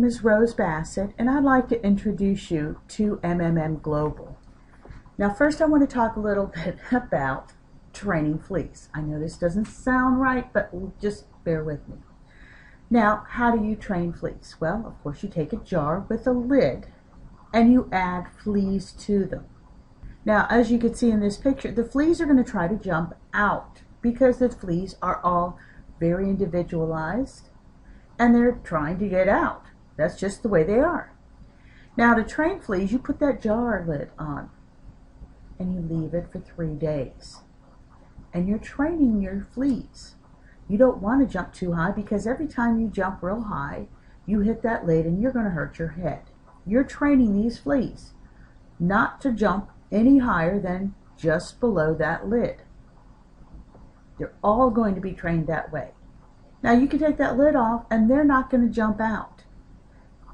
is Rose Bassett, and I'd like to introduce you to MMMGlobal. Now first I want to talk a little bit about training fleas. I know this doesn't sound right, but just bear with me. Now, how do you train fleas? Well, of course you take a jar with a lid and you add fleas to them. Now, as you can see in this picture, the fleas are going to try to jump out because the fleas are all very individualized and they're trying to get out. That's just the way they are. Now, to train fleas, you put that jar lid on and you leave it for 3 days. And you're training your fleas. You don't want to jump too high because every time you jump real high, you hit that lid and you're going to hurt your head. You're training these fleas not to jump any higher than just below that lid. They're all going to be trained that way. Now you can take that lid off and they're not going to jump out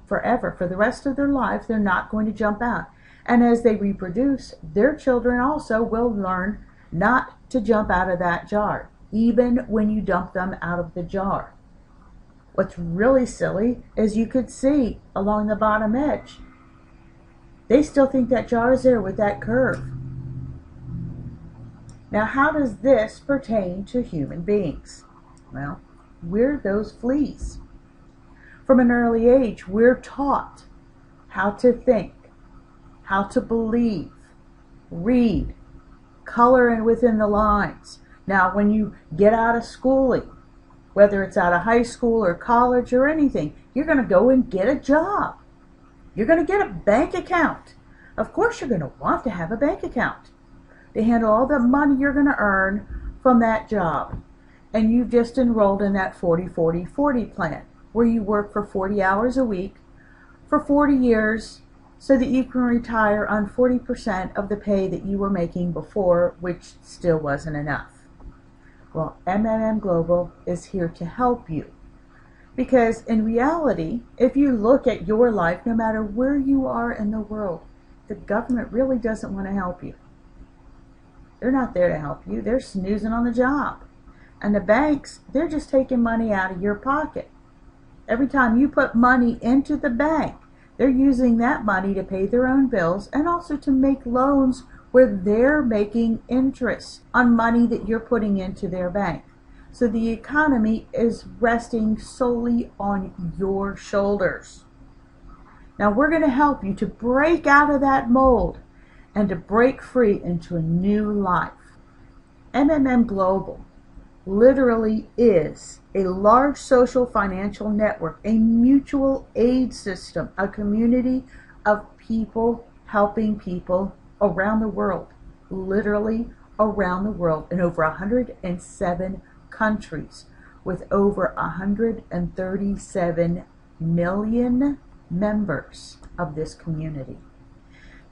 forever. For the rest of their life, they're not going to jump out. And as they reproduce, their children also will learn not to jump out of that jar, even when you dump them out of the jar. What's really silly is you could see along the bottom edge, they still think that jar is there with that curve. Now, how does this pertain to human beings? Well, we're those fleas. From an early age, we're taught how to think, how to believe, read, color in within the lines. Now, when you get out of schooling, whether it's out of high school or college or anything, you're going to go and get a job. You're going to get a bank account. Of course, you're going to want to have a bank account to handle all the money you're going to earn from that job. And you've just enrolled in that 40-40-40 plan, where you work for 40 hours a week for 40 years so that you can retire on 40% of the pay that you were making before, which still wasn't enough. Well, MMMGlobal is here to help you. Because in reality, if you look at your life, no matter where you are in the world, the government really doesn't want to help you. They're not there to help you. They're snoozing on the job. And the banks, they're just taking money out of your pocket. Every time you put money into the bank, they're using that money to pay their own bills and also to make loans where they're making interest on money that you're putting into their bank. So the economy is resting solely on your shoulders. Now we're going to help you to break out of that mold and to break free into a new life. MMMGlobal literally is a large social financial network, a mutual aid system, a community of people helping people around the world, literally around the world, in over 107 countries with over 137 million members of this community.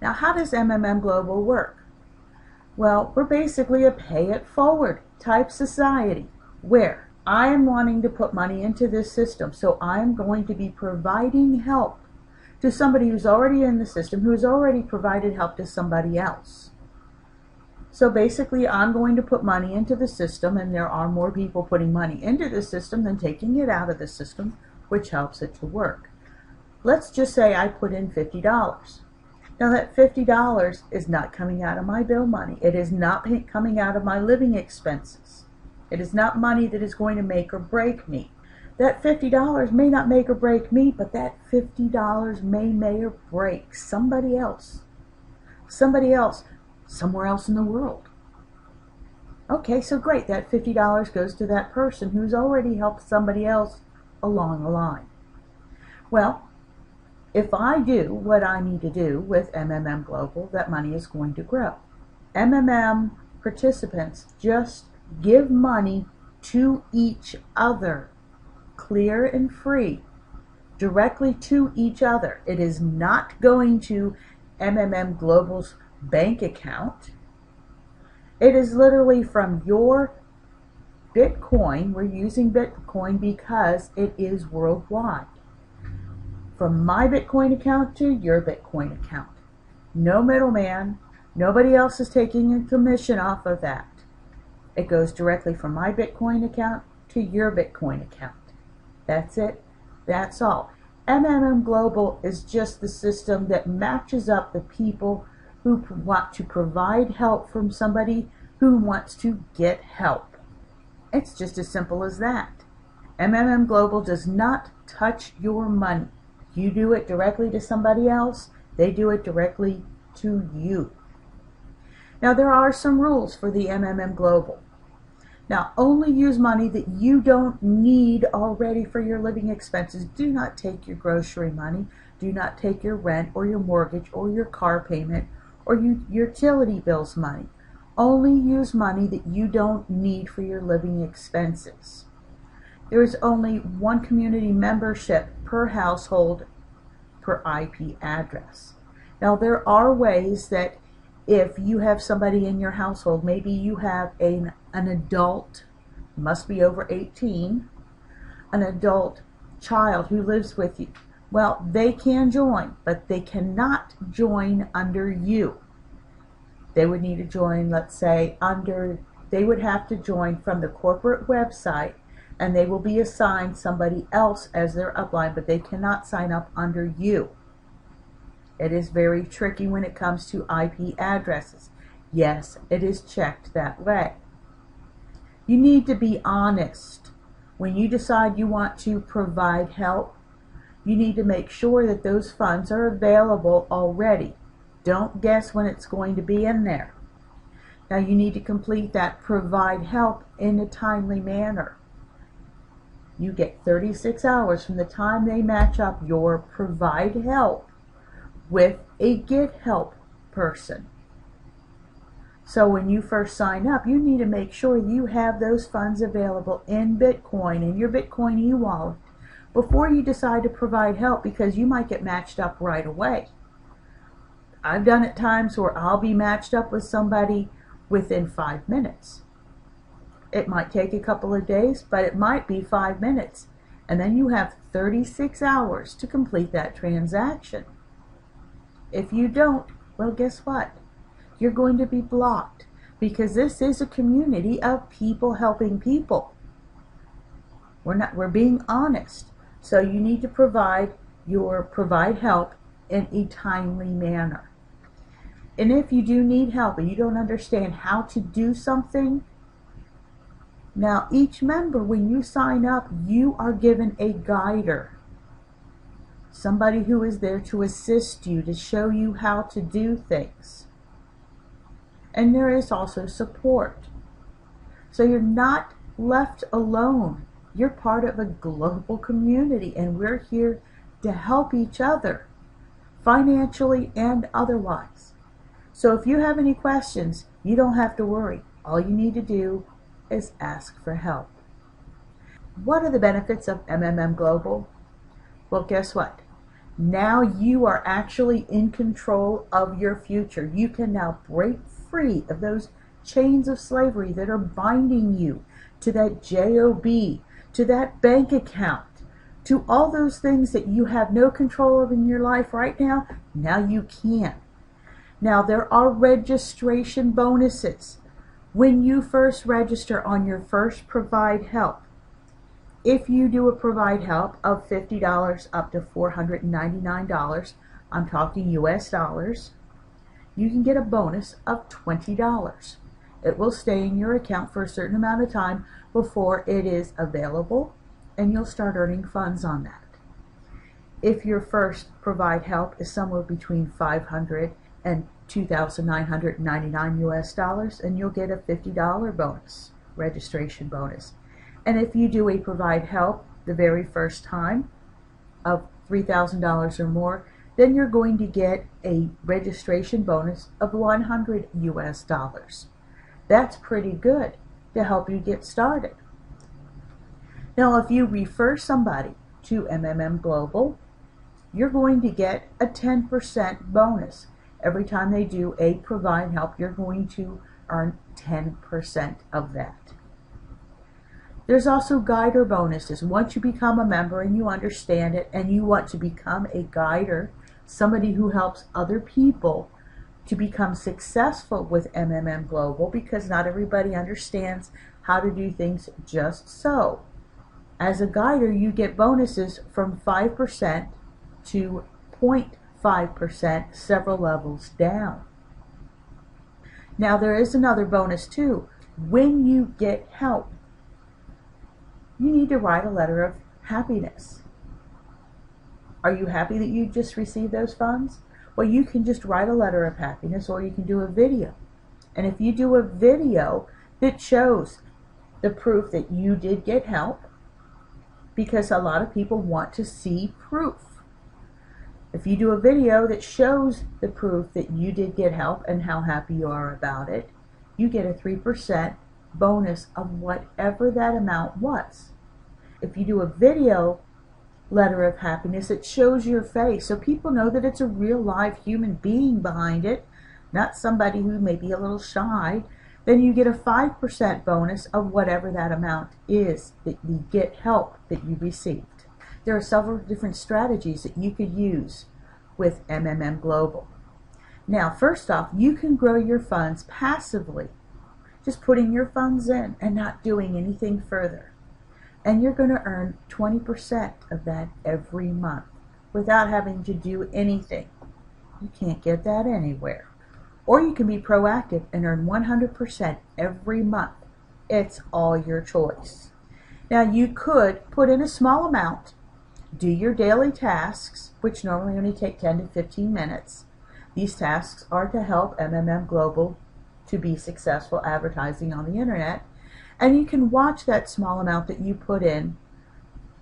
Now, how does MMMGlobal work? Well, we're basically a pay-it-forward type society where I am wanting to put money into this system, so I'm going to be providing help to somebody who's already in the system, who's already provided help to somebody else. So basically, I'm going to put money into the system, and there are more people putting money into the system than taking it out of the system, which helps it to work. Let's just say I put in $50. Now that $50 is not coming out of my bill money. It is not coming out of my living expenses. It is not money that is going to make or break me. That $50 may not make or break me, but that $50 may or break somebody else. Somebody else, somewhere else in the world. Okay, so great. That $50 goes to that person who's already helped somebody else along the line. Well, if I do what I need to do with MMMGlobal, that money is going to grow. MMM participants just give money to each other, clear and free, directly to each other. It is not going to MMMGlobal's bank account. It is literally from your Bitcoin. We're using Bitcoin because it is worldwide. From my Bitcoin account to your Bitcoin account. No middleman. Nobody else is taking a commission off of that. It goes directly from my Bitcoin account to your Bitcoin account. That's it. That's all. MMM Global is just the system that matches up the people who want to provide help from somebody who wants to get help. It's just as simple as that. MMM Global does not touch your money. You do it directly to somebody else, they do it directly to you. Now there are some rules for the MMM Global. Now only use money that you don't need already for your living expenses. Do not take your grocery money. Do not take your rent or your mortgage or your car payment or your utility bills money. Only use money that you don't need for your living expenses. There is only one community membership per household per IP address. Now there are ways that if you have somebody in your household, maybe you have an adult, must be over 18, an adult child who lives with you. Well, they can join, but they cannot join under you. They would need to join, let's say, they would have to join from the corporate website, and they will be assigned somebody else as their upline, but they cannot sign up under you. It is very tricky when it comes to IP addresses. Yes, it is checked that way. You need to be honest. When you decide you want to provide help, you need to make sure that those funds are available already. Don't guess when it's going to be in there. Now you need to complete that provide help in a timely manner. You get 36 hours from the time they match up your provide help with a get help person. So when you first sign up, you need to make sure you have those funds available in Bitcoin, in your Bitcoin e-wallet, before you decide to provide help, because you might get matched up right away. I've done it times where I'll be matched up with somebody within 5 minutes. It might take a couple of days, but it might be 5 minutes. And then you have 36 hours to complete that transaction. If you don't, well, guess what? You're going to be blocked, because this is a community of people helping people. We're being honest. So you need to provide help in a timely manner. And if you do need help and you don't understand how to do something, now each member, when you sign up, you are given a guider. Somebody who is there to assist you, to show you how to do things. And there is also support. So you're not left alone. You're part of a global community, and we're here to help each other, financially and otherwise. So if you have any questions, you don't have to worry. All you need to do is ask for help. What are the benefits of MMM Global? Well, guess what? Now you are actually in control of your future. You can now break free of those chains of slavery that are binding you to that job, to that bank account, to all those things that you have no control of in your life right now. Now you can. Now there are registration bonuses. When you first register on your first Provide Help, if you do a Provide Help of $50 up to $499, I'm talking US dollars, you can get a bonus of $20. It will stay in your account for a certain amount of time before it is available, and you'll start earning funds on that. If your first Provide Help is somewhere between $500 and $2,999 US dollars, and you'll get a $50 bonus, registration bonus. And if you do a Provide Help the very first time of $3,000 or more, then you're going to get a registration bonus of $100 US dollars. That's pretty good to help you get started. Now, if you refer somebody to MMM Global, you're going to get a 10% bonus. Every time they do a Provide Help, you're going to earn 10% of that. There's also guider bonuses. Once you become a member and you understand it and you want to become a guider, somebody who helps other people to become successful with MMM Global, because not everybody understands how to do things just so. As a guider, you get bonuses from 5% to 0.5%, several levels down. Now there is another bonus too. When you get help, you need to write a letter of happiness. Are you happy that you just received those funds? Well, you can just write a letter of happiness, or you can do a video. And if you do a video that shows the proof that you did get help, because a lot of people want to see proof. If you do a video that shows the proof that you did get help and how happy you are about it, you get a 3% bonus of whatever that amount was. If you do a video letter of happiness, it shows your face so people know that it's a real live human being behind it, not somebody who may be a little shy, then you get a 5% bonus of whatever that amount is that you get help that you received. There are several different strategies that you could use with MMMGlobal. Now, first off, you can grow your funds passively, just putting your funds in and not doing anything further. And you're going to earn 20% of that every month without having to do anything. You can't get that anywhere. Or you can be proactive and earn 100% every month. It's all your choice. Now, you could put in a small amount, do your daily tasks, which normally only take 10 to 15 minutes. These tasks are to help MMMGlobal to be successful advertising on the internet. And you can watch that small amount that you put in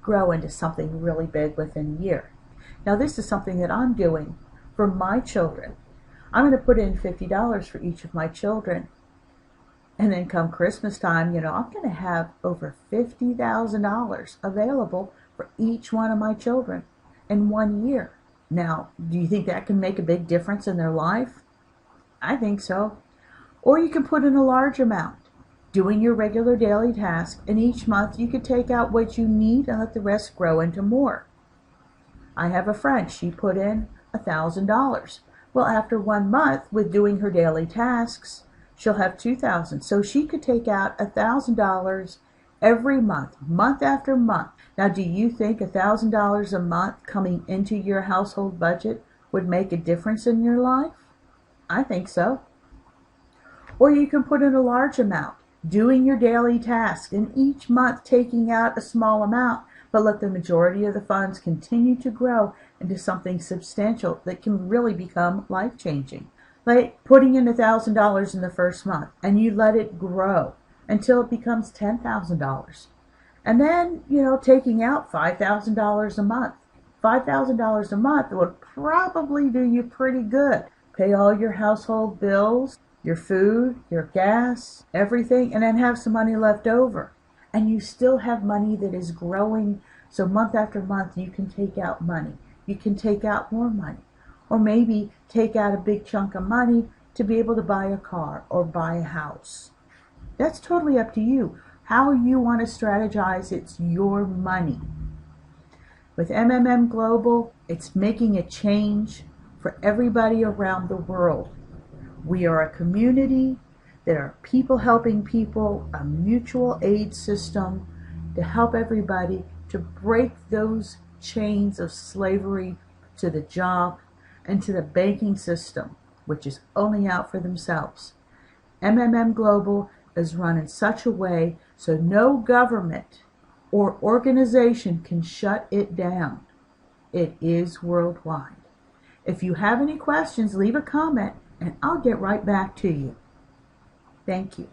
grow into something really big within a year. Now, this is something that I'm doing for my children. I'm going to put in $50 for each of my children. And then come Christmas time, I'm going to have over $50,000 available for each one of my children in 1 year. Now, do you think that can make a big difference in their life? I think so. Or you can put in a large amount, doing your regular daily task, and each month you could take out what you need and let the rest grow into more. I have a friend, she put in $1,000. Well, after 1 month with doing her daily tasks, she'll have $2,000. So she could take out $1,000 every month, month after month. Now, do you think $1,000 a month coming into your household budget would make a difference in your life? I think so. Or you can put in a large amount, doing your daily tasks, and each month taking out a small amount, but let the majority of the funds continue to grow into something substantial that can really become life-changing. Like putting in $1,000 in the first month, and you let it grow until it becomes $10,000. And then, taking out $5,000 a month. $5,000 a month would probably do you pretty good. Pay all your household bills, your food, your gas, everything, and then have some money left over. And you still have money that is growing, so month after month you can take out money. You can take out more money. Or maybe take out a big chunk of money to be able to buy a car or buy a house. That's totally up to you. How you want to strategize, it's your money. With MMMGlobal, it's making a change for everybody around the world. We are a community. There are people helping people, a mutual aid system to help everybody to break those chains of slavery to the job and to the banking system, which is only out for themselves. MMMGlobal is run in such a way so no government or organization can shut it down. It is worldwide. If you have any questions, leave a comment and I'll get right back to you. Thank you.